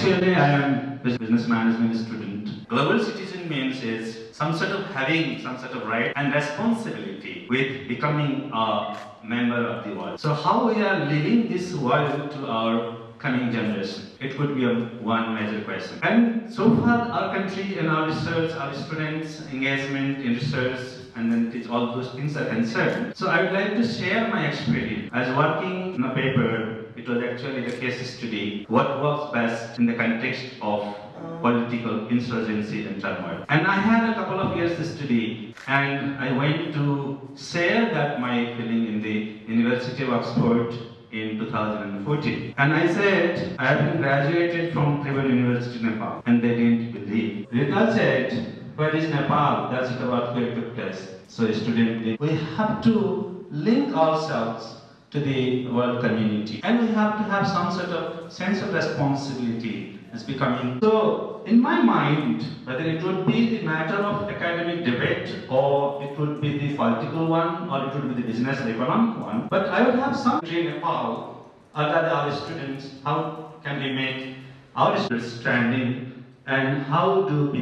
Actually, I am a business management student. Global citizen means is some sort of having some sort of right and responsibility with becoming a member of the world. So how we are leaving this world to our coming generation? It would be one major question. And so far, our country and our research, our students' engagement in research, and then it is all those things are concerned. So I would like to share my experience as working in a paper. It was actually the case study. What works best in the context of political insurgency and turmoil. And I had a couple of years to study, and I went to share that my feeling in the University of Oxford in 2014. And I said, I have been graduated from Tribal University, Nepal. And they didn't believe. Rita said, where is Nepal? That's it about where it took place. So student, we have to link ourselves to the world community. And we have to have some sort of sense of responsibility as becoming. So, in my mind, whether it would be the matter of academic debate, or it would be the political one, or it would be the business or economic one, but I would have some in Nepal, other our students, how can we make our students standing, and how do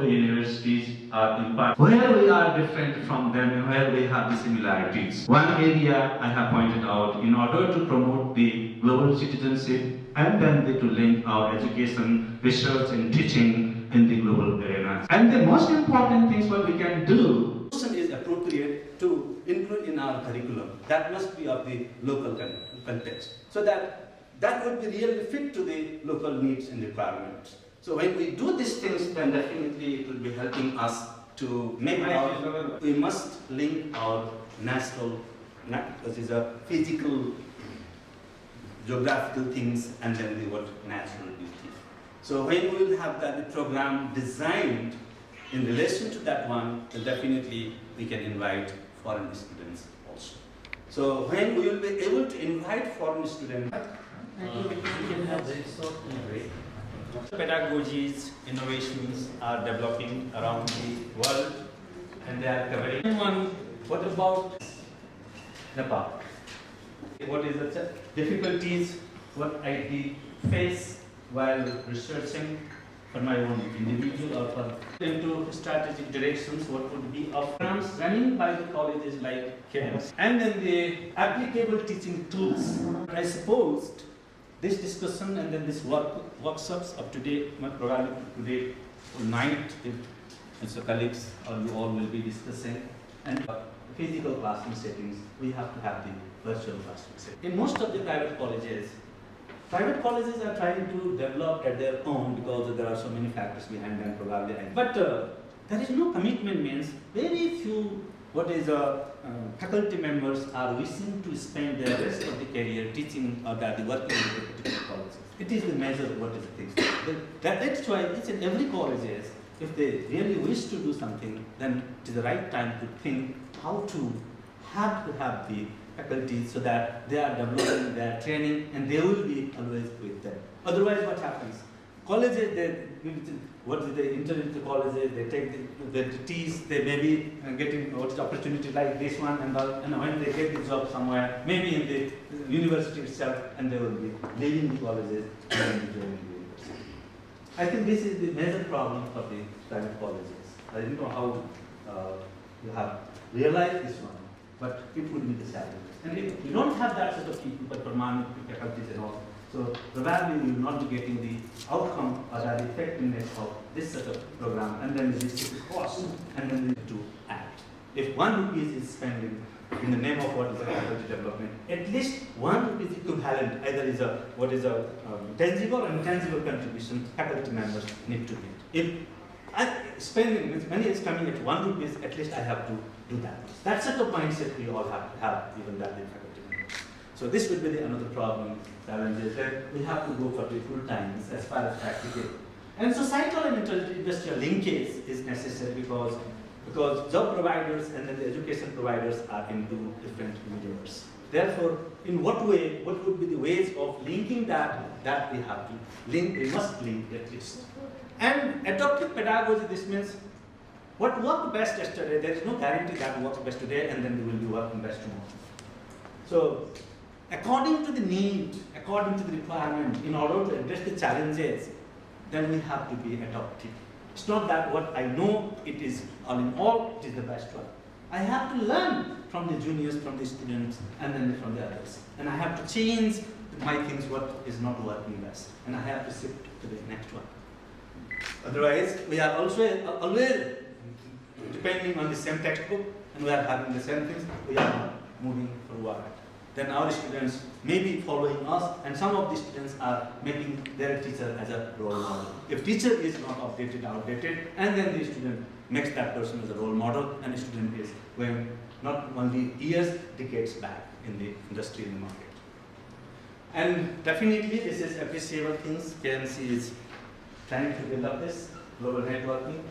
universities impact, where we are different from them and where we have the similarities. One area I have pointed out, in order to promote the global citizenship and then to link our education, research and teaching in the global arena. And the most important things what we can do is appropriate to include in our curriculum. That must be of the local context. So that would be really fit to the local needs and requirements. So when we do these things, then definitely it will be helping us to make we must link our natural, because it's a physical, geographical things, and then the what natural beauty. So when we will have that program designed in relation to that one, then definitely we can invite foreign students also. So when we will be able to invite foreign students, pedagogies, innovations are developing around the world, and they are covering one. What about Nepal? What is the difficulties what I face while researching for my own individual or for into strategic directions? What would be of programs running by the colleges like KMS, and then the applicable teaching tools. I supposed this discussion and then this workshops of today, probably today night, if colleagues or you all will be discussing, and physical classroom settings, we have to have the virtual classroom setting. In most of the private colleges are trying to develop at their own because there are so many factors behind them probably. But there is no commitment, means very few faculty members are wishing to spend the rest of the career teaching or working in the particular colleges. It is the measure of what is the thing. That's why each and every colleges, if they really wish to do something, then it is the right time to think how to have the faculty so that they are developing their training and they will be always with them. Otherwise, what happens? Colleges, they enter into colleges, they take the teas, they may be getting opportunity like this one, and when they get the job somewhere, maybe in the university itself, and they will be leaving the colleges and joining the university. I think this is the major problem for the private colleges. I don't know how you have realized this one, but it would be the challenge. And if you don't have that sort of people, but permanent faculties and all, so probably you will not be getting the outcome or the effectiveness of this sort of program, and then this is the cost, and then we need to act. If 1 rupee is spending in the name of what is a faculty development, at least 1 rupee equivalent, either is a tangible or intangible contribution faculty members need to make. If spending money is coming at 1 rupee, at least I have to do that. That sort of mindset we all have to have, even that in faculty members. So this would be another problem, challenges that we have to go for the full times as far as practical. And societal and industrial linkage is necessary because job providers and then the education providers are into different universe. Therefore, in what way, what would be the ways of linking that we have to link, we must link at least. And adaptive pedagogy, this means what worked best yesterday, there is no guarantee that works best today and then it will be working best tomorrow. So, according to the need, according to the requirement, in order to address the challenges, then we have to be adaptive. It's not that what I know, it is all in all, it is the best one. I have to learn from the juniors, from the students, and then from the others. And I have to change my things, what is not working best. And I have to shift to the next one. Otherwise, we are also always depending on the same textbook, and we are having the same things, we are not moving forward. Then our students may be following us, and some of the students are making their teacher as a role model. If teacher is not outdated, and then the student makes that person as a role model, and the student is going not only years, decades back in the industry, in the market. And definitely this is appreciable things. KMC is trying to develop this global networking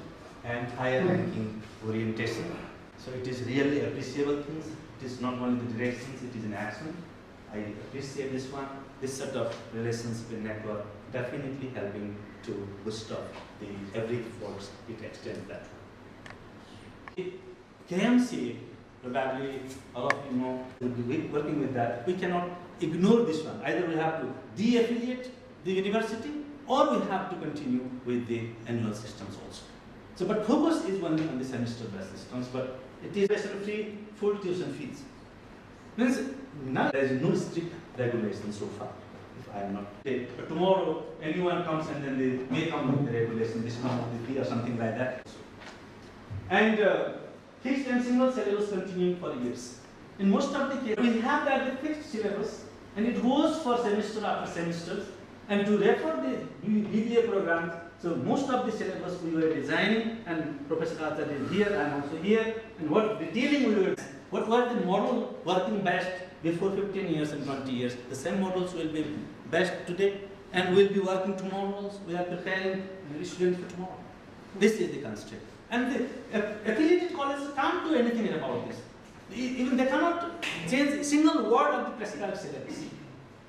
and higher ranking orientation. So it is really appreciable things. It is not only the directions, it is in action. I appreciate this one. This sort of relationship in network definitely helping to boost up the every efforts it extends that one. KMC, probably all of you know, will be working with that. We cannot ignore this one. Either we have to de-affiliate the university, or we have to continue with the annual systems also. So, but focus is only on the semester-based systems, but it is tuition-free, full tuition fees. Means now there is no strict regulation so far. If I am not, but tomorrow anyone comes and then they may come with the regulation, this amount of the fee or something like that. And fixed and single syllabus continuing for years. In most of the cases, we have that fixed syllabus, and it goes for semester after semester. And to refer the BBA programs, so most of the syllabus we were designing, and Professor Arthur is here, I am also here, and what detailing we were, what were the model working best before 15 years and 20 years. The same models will be best today, and will be working tomorrow also. We are preparing students for tomorrow. This is the constraint. And the affiliated colleges can't do anything about this. Even they cannot change a single word of the prescribed syllabus.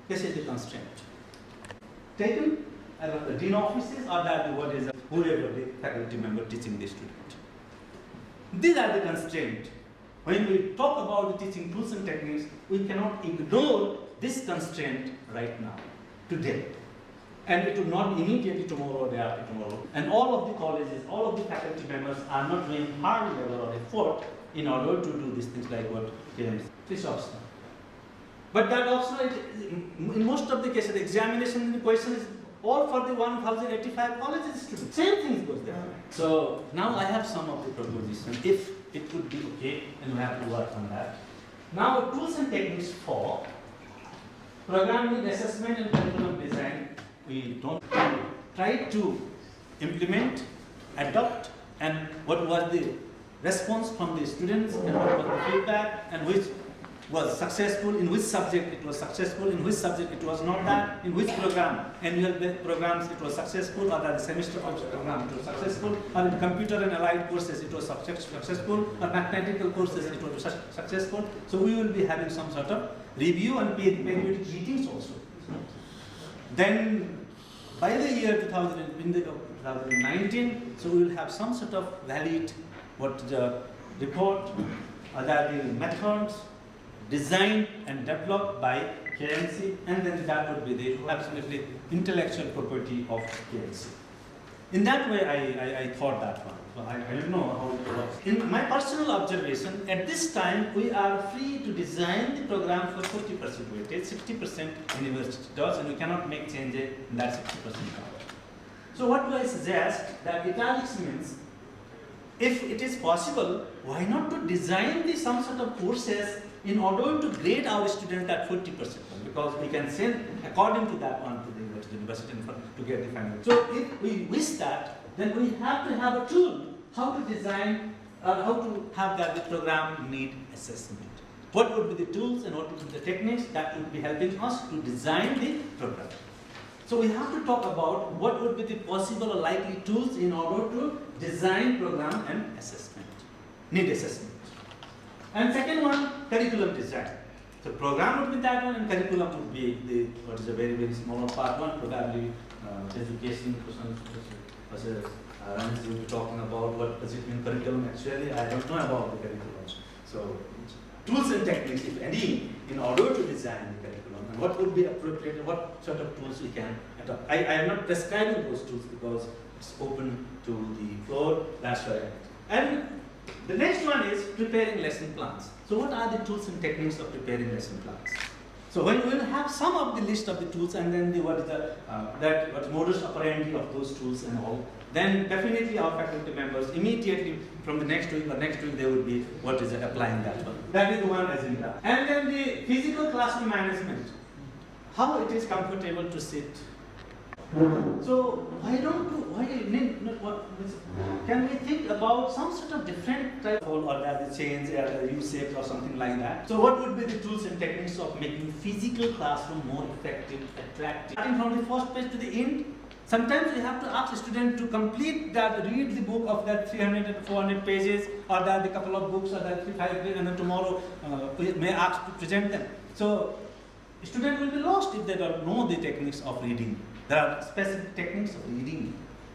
This is the constraint. Taken at the dean offices, or that what is whoever the faculty member teaching the student. These are the constraints. When we talk about the teaching tools and techniques, we cannot ignore this constraint right now, today. And it will not immediately tomorrow or day after tomorrow. And all of the colleges, all of the faculty members are not doing hard labor or effort in order to do these things like what KMC. This optional. But that optional, in most of the cases, the examination and the question is all for the 1085 colleges students. Same thing goes there. So now I have some of the propositions, if it would be okay, and we have to work on that. Now tools and techniques for programming, assessment and curriculum design, we don't try to implement, adopt, and what was the response from the students, and what was the feedback, and which was successful, in which subject it was successful, in which subject it was not that, in which program, annual programs it was successful, or the semester program it was successful, or in computer and allied courses it was successful, or mathematical courses it was successful. So we will be having some sort of review and periodic meetings also. Then by the year 2019, so we will have some sort of valid the report, that the methods designed and developed by KMC, and then that would be the absolutely intellectual property of KMC. In that way, I thought that one. So I don't know how it works. In my personal observation, at this time, we are free to design the program for 40% weightage, 60% university does, and we cannot make changes in that 60% part. So what do I suggest? That italics means, if it is possible, why not to design some sort of courses in order to grade our students at 40%, because we can send according to that one to the university to get the final. So if we wish that, then we have to have a tool how to design or how to have that the program need assessment. What would be the tools and what would be the techniques that would be helping us to design the program. So we have to talk about what would be the possible or likely tools in order to design program and assessment, need assessment. And second one, curriculum design. So program would be that one, and curriculum would be what is a very, very small part one, probably education. Ramesh will be talking about what does it mean curriculum. Actually, I don't know about the curriculum. So tools and techniques, if any, in order to design the curriculum. what would be appropriate and what sort of tools we can adopt. I am not prescribing those tools because it's open to the floor, that's why. And the next one is preparing lesson plans. So what are the tools and techniques of preparing lesson plans? So when we will have some of the list of the tools and then what is the modus operandi of those tools and all, then definitely our faculty members immediately from the next week or next week they would be applying that one. That is the one agenda. And then the physical classroom management. How it is comfortable to sit. So can we think about some sort of different type of, or that the change or U-shapes or something like that? So what would be the tools and techniques of making physical classroom more effective, attractive? Starting from the first page to the end, sometimes we have to ask a student to complete that, read the book of that 300 and 400 pages, or that the couple of books, or that 3-5 pages, and then tomorrow we may ask to present them. So a student will be lost if they don't know the techniques of reading. There are specific techniques of reading.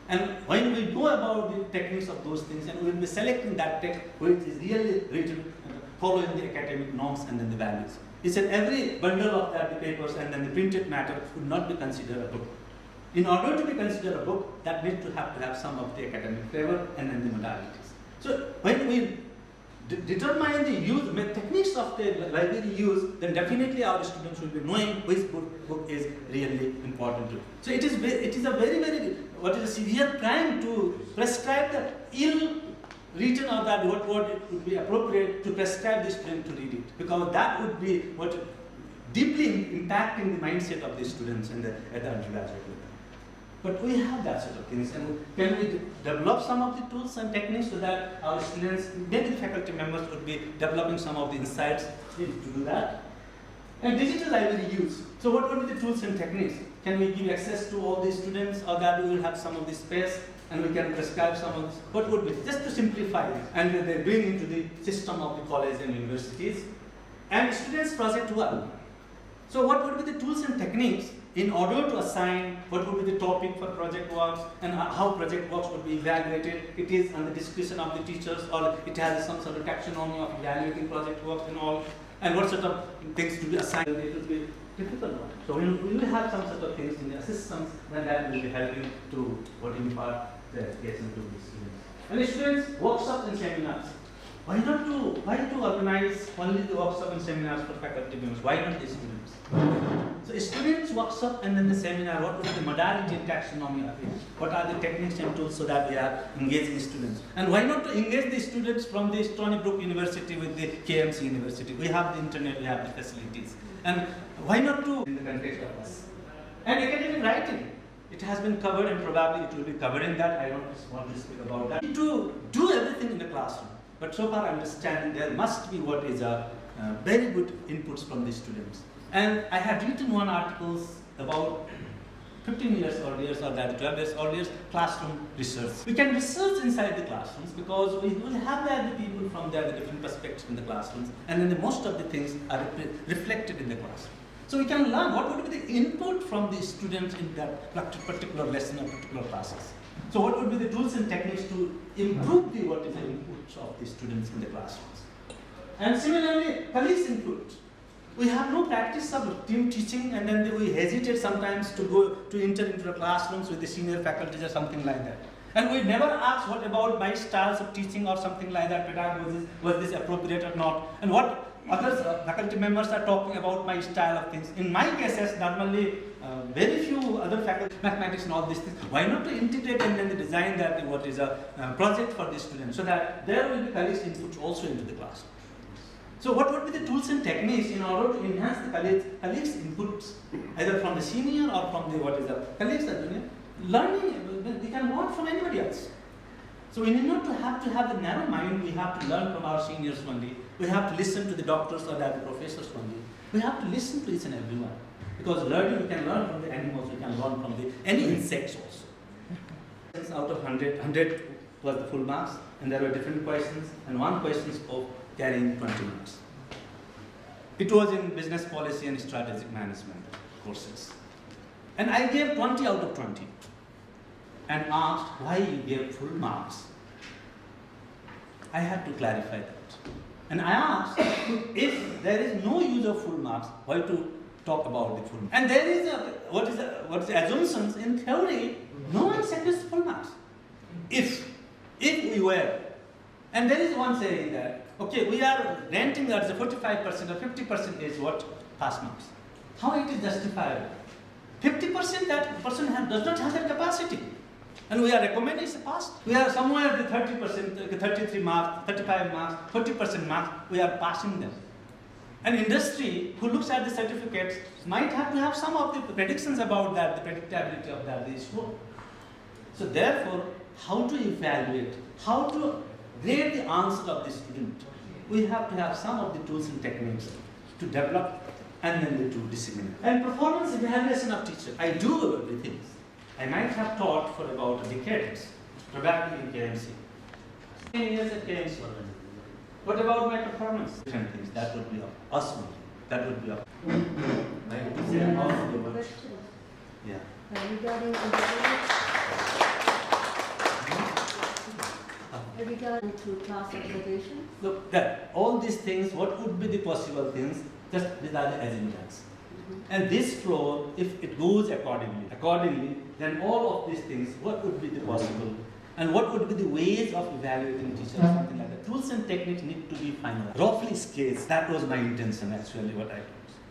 And when we go about the techniques of those things, and we will be selecting that text which is really written following the academic norms and then the values. It's in every bundle of that, the papers and then the printed matter would not be considered a book. In order to be considered a book, that needs to have some of the academic flavor and then the modalities. So when we determine the techniques of the library use, then definitely our students will be knowing which book is really important to. So it is a very severe crime to prescribe the ill written or that what it would be appropriate to prescribe the student to read it, because that would be what deeply impacting the mindset of the students at the undergraduate level. But we have that sort of things, and can we develop some of the tools and techniques so that our students, maybe the faculty members would be developing some of the insights to do that? And digital library use. So what would be the tools and techniques? Can we give access to all the students, or that we will have some of the space and we can prescribe some of this? What would be, just to simplify it, and they bring into the system of the college and universities. And students' project work. So what would be the tools and techniques in order to assign what would be the topic for project works and how project works would be evaluated? It is on the discretion of the teachers, or it has some sort of taxonomy of evaluating project works and all, and what sort of things to be assigned. It will be difficult one. So we will have some sort of things in the systems, then that will be helping to what impart the education to the students. And the students, workshops and seminars. Why to organize only the workshop and seminars for faculty members? Why not the students? So students workshop and then the seminar, what would be the modality and taxonomy of it? What are the techniques and tools so that we are engaging students? And why not to engage the students from the Stony Brook University with the KMC University? We have the internet, we have the facilities. And why not to in the context of us? And academic writing. It has been covered and probably it will be covering that. I don't want to speak about that. To do everything in the classroom. But so far I understand there must be what is a very good inputs from the students. And I had written one article about 15 years earlier or that 12 years earlier classroom research. We can research inside the classrooms because we will have the people from there, the different perspectives in the classrooms, and then most of the things are reflected in the classroom. So we can learn what would be the input from the students in that particular lesson or particular classes. So what would be the tools and techniques to improve the what is the inputs of the students in the classrooms? And similarly, colleagues' input. We have no practice of team teaching, and then we hesitate sometimes to go to enter into the classrooms with the senior faculties or something like that. And we never ask what about my styles of teaching or something like that, pedagogy, was this appropriate or not, and what other faculty members are talking about my style of things. In my cases, normally very few other faculty, mathematics and all these things. Why not to integrate and then design that what is a project for the students so that there will be colleagues' inputs also into the class. So what would be the tools and techniques in order to enhance the colleagues' inputs, either from the senior or from the what is the colleagues or junior? Learning, we can learn from anybody else. So we need not to have the narrow mind, we have to learn from our seniors only. We have to listen to the doctors or the professors only. We have to listen to each and everyone. Because learning, we can learn from the animals, we can learn from any insects also. Out of 100 was the full marks, and there were different questions, and one question of carrying 20 marks. It was in business policy and strategic management courses. And I gave 20 out of 20 and asked why you gave full marks. I had to clarify that. And I asked if there is no use of full marks, why to talk about the full marks. And there is what is the assumptions in theory? No one sacrifices full marks. If we were, and there is one saying that okay, we are renting that the 45% or 50% is what pass marks. How it is justifiable? 50% that person does not have that capacity. And we are recommending it's a pass. We are somewhere the 30%, 33 marks, 35 marks, 40% marks, we are passing them. An industry who looks at the certificates might have to have some of the predictions about that, the predictability of that is what. So therefore, how to evaluate, how to grade the answer of the student, we have to have some of the tools and techniques to develop and then to disseminate. And performance evaluation of teachers. I do everything. I might have taught for about decades, probably in KMC. 10 years at KMC. What about my performance? Different things. That would be awesome. That would be awesome. Question. Yeah. Regarding to class observation. Look, that all these things, what would be the possible things? Just these are the assumptions. And this flow, if it goes accordingly, then all of these things, what would be the possible? And what would be the ways of evaluating teachers, something like that. Tools and techniques need to be finalized. Roughly scaled, that was my intention actually, what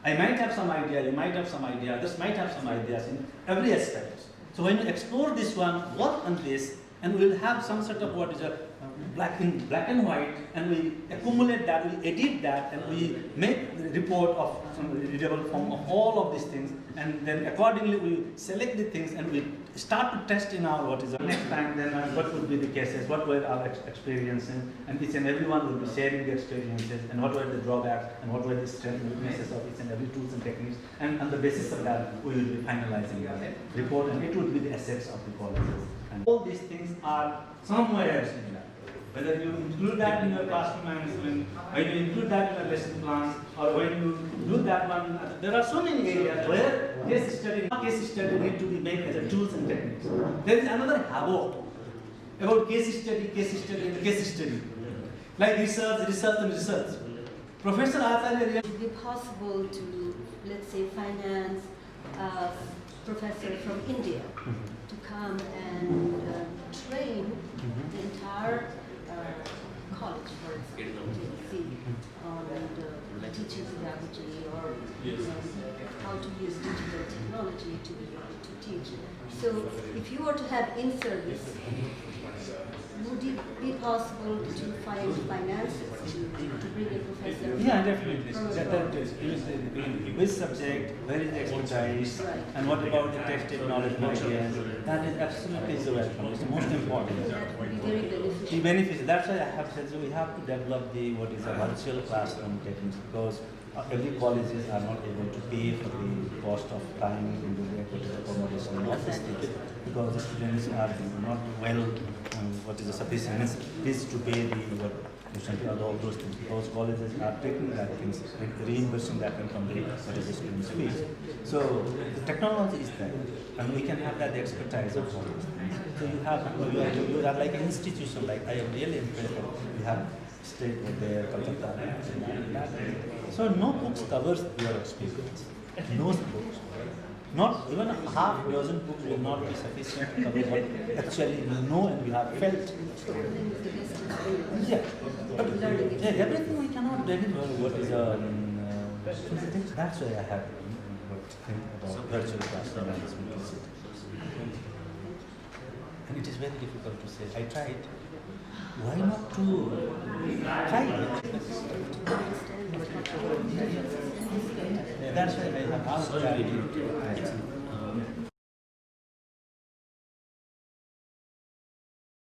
I might have some idea, you might have some idea, others might have some ideas in every aspect. So when you explore this one, work on this, and we'll have some sort of what is a black and white, and we accumulate that, we edit that, and we make the report of some readable form of all of these things, and then accordingly we select the things and we start to test in our what is the next time, then what would be the cases, what were our experiences, and each and everyone will be sharing the experiences, and what were the drawbacks, and what were the strengths and weaknesses of each and every tools and techniques, and on the basis of that we will be finalizing the report, and it would be the assets of the colleges. And all these things are somewhere similar. Whether you include that in your classroom management, when you include that in your lesson plans, or when you do that one, there are so many areas where case study need to be made as a tools and techniques. There is another havoc about case study, like research. Professor Acharya, Would it be possible to, let's say, finance a professor from India to come and train the entire college, for example, on teaching pedagogy or how to use digital technology to teach. So if you were to have in-service, would it be possible to find finances to bring a professor? yeah, definitely. That is which subject, where is the expertise, Right. and what about the textile knowledge and ideas? That is absolutely so welcome. It's the most important. That would be very beneficial. The benefits. That's why I have said so. We have to develop the what is a virtual classroom techniques because every colleges are not able to pay for the cost of time in the accommodation and all these things because the students are not well. What is the sufficient is to pay the what tuition all those things because colleges are taking that things reimbursing that from the what is the students' fees. So the technology is there, and we can have that expertise of all these things. So you are like an institution. Like I am really impressed that you have stayed there, Calcutta. So no books covers your experience. No books. Not even a half dozen books will not be sufficient to cover what actually you know and you have felt. Yeah. Yeah, everything we cannot deliver what is that's why I have what think about virtual classroom management. And it is very difficult to say. I tried. Why not to try it? That's why I have asked that.